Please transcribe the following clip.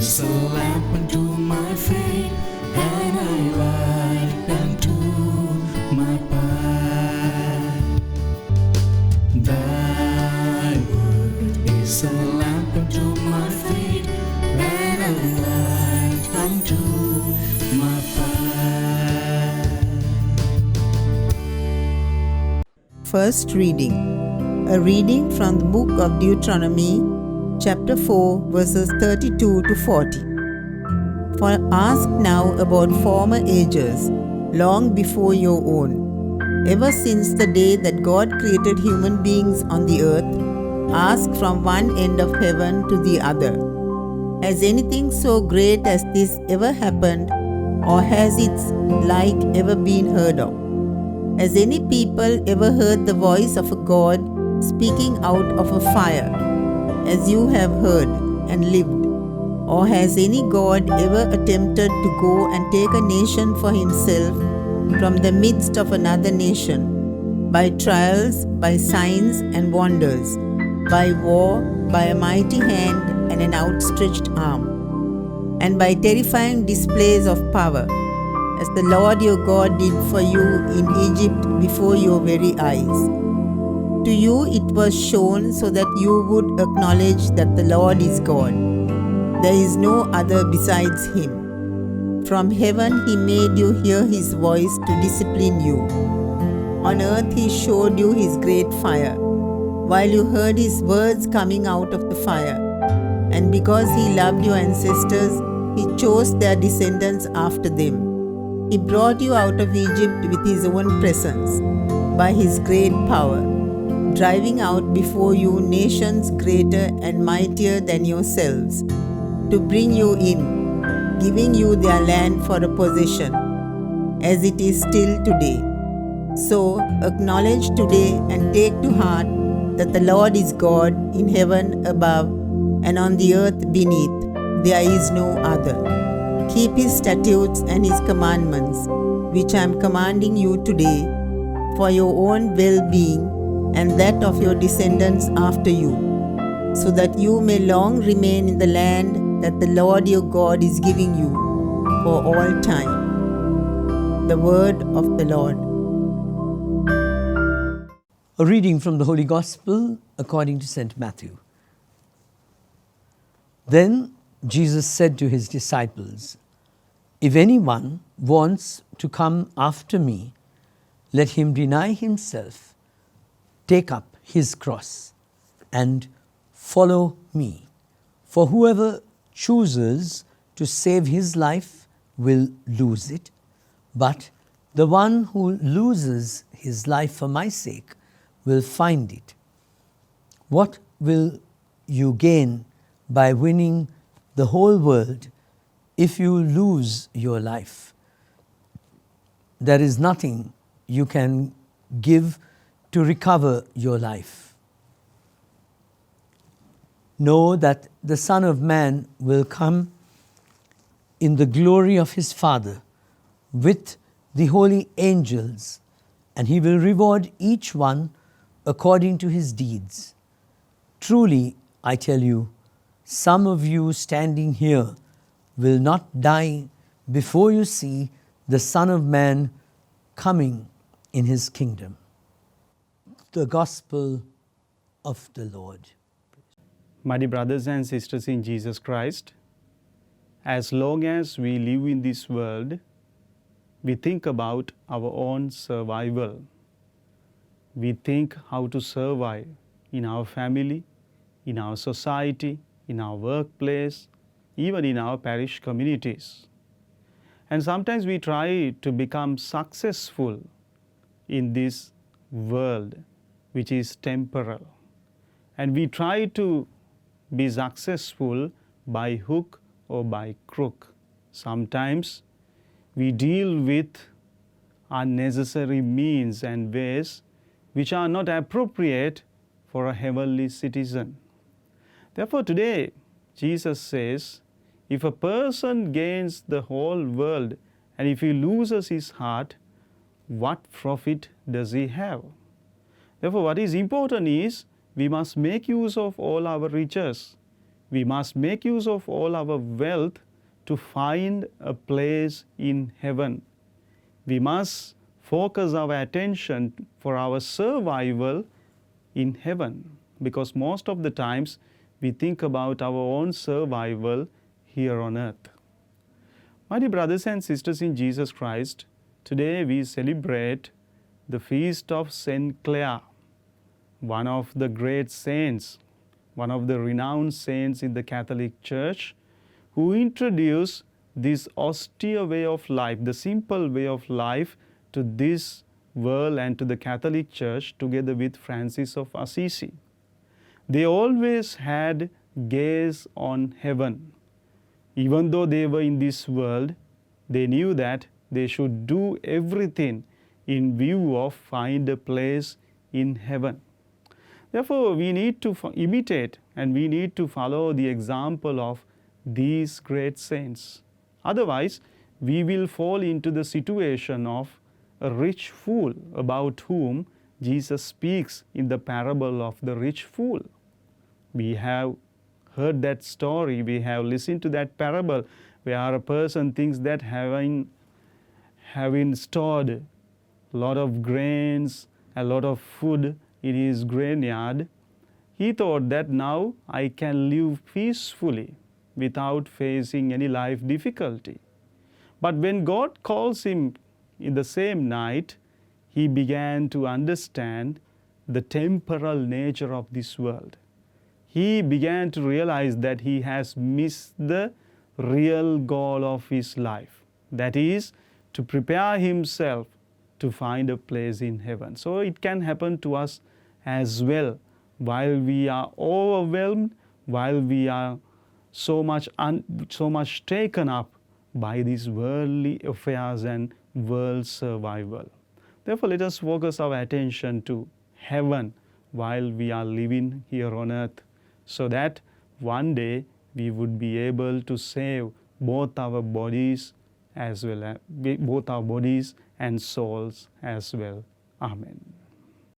is a lamp unto my feet, and a light unto my path. Thy word is a lamp unto my feet, and a light unto my path. First reading. A reading from the book of Deuteronomy, chapter 4, verses 32 to 40. For ask now about former ages, long before your own. Ever since the day that God created human beings on the earth, ask from one end of heaven to the other. Has anything so great as this ever happened, or has its like ever been heard of? Has any people ever heard the voice of a God speaking out of a fire, as you have heard and lived? Or has any God ever attempted to go and take a nation for himself from the midst of another nation, by trials, by signs and wonders, by war, by a mighty hand and an outstretched arm, and by terrifying displays of power, as the Lord your God did for you in Egypt before your very eyes? To you it was shown so that you would acknowledge that the Lord is God. There is no other besides him. From heaven he made you hear his voice to discipline you. On earth he showed you his great fire, while you heard his words coming out of the fire. And because he loved your ancestors, he chose their descendants after them. He brought you out of Egypt with his own presence, by his great power, driving out before you nations greater and mightier than yourselves, to bring you in, giving you their land for a possession, as it is still today. So acknowledge today and take to heart that the Lord is God in heaven above and on the earth beneath. There is no other. Keep his statutes and his commandments, which I am commanding you today, for your own well-being and that of your descendants after you, so that you may long remain in the land that the Lord your God is giving you for all time. The word of the Lord. A reading from the Holy Gospel according to St. Matthew. Then Jesus said to his disciples, "If anyone wants to come after me, let him deny himself, take up his cross, and follow me. For whoever chooses to save his life will lose it, but the one who loses his life for my sake will find it. What will you gain by winning the whole world if you lose your life? There is nothing you can give to recover your life. Know that the Son of Man will come in the glory of his Father with the holy angels, and he will reward each one according to his deeds. Truly, I tell you, some of you standing here will not die before you see the Son of Man coming in his kingdom." The Gospel of the Lord. My dear brothers and sisters in Jesus Christ, as long as we live in this world, we think about our own survival. We think how to survive in our family, in our society, in our workplace, even in our parish communities. And sometimes we try to become successful in this world, which is temporal. And we try to be successful by hook or by crook. Sometimes we deal with unnecessary means and ways which are not appropriate for a heavenly citizen. Therefore, today, Jesus says, if a person gains the whole world and if he loses his heart, what profit does he have? Therefore, what is important is we must make use of all our riches. we must make use of all our wealth to find a place in heaven. We must focus our attention for our survival in heaven, because most of the times we think about our own survival here on earth. My dear brothers and sisters in Jesus Christ, today we celebrate the feast of Saint Clare, one of the great saints, one of the renowned saints in the Catholic Church, who introduced this austere way of life, the simple way of life, to this world and to the Catholic Church, together with Francis of Assisi. They always had gaze on heaven. Even though they were in this world, they knew that they should do everything in view of find a place in heaven. Therefore, we need to imitate and we need to follow the example of these great saints. Otherwise, we will fall into the situation of a rich fool, about whom Jesus speaks in the parable of the rich fool. We have heard that story, we have listened to that parable where a person thinks that having stored a lot of grains, a lot of food in his graneyard, he thought that now I can live peacefully without facing any life difficulty. But when God calls him in the same night, he began to understand the temporal nature of this world. He began to realize that he has missed the real goal of his life, that is, to prepare himself to find a place in heaven. So it can happen to us as well, while we are overwhelmed, while we are so much taken up by these worldly affairs and world survival. Therefore, let us focus our attention to heaven while we are living here on earth, so that one day we would be able to save both our bodies as well as both our bodies and souls as well. Amen.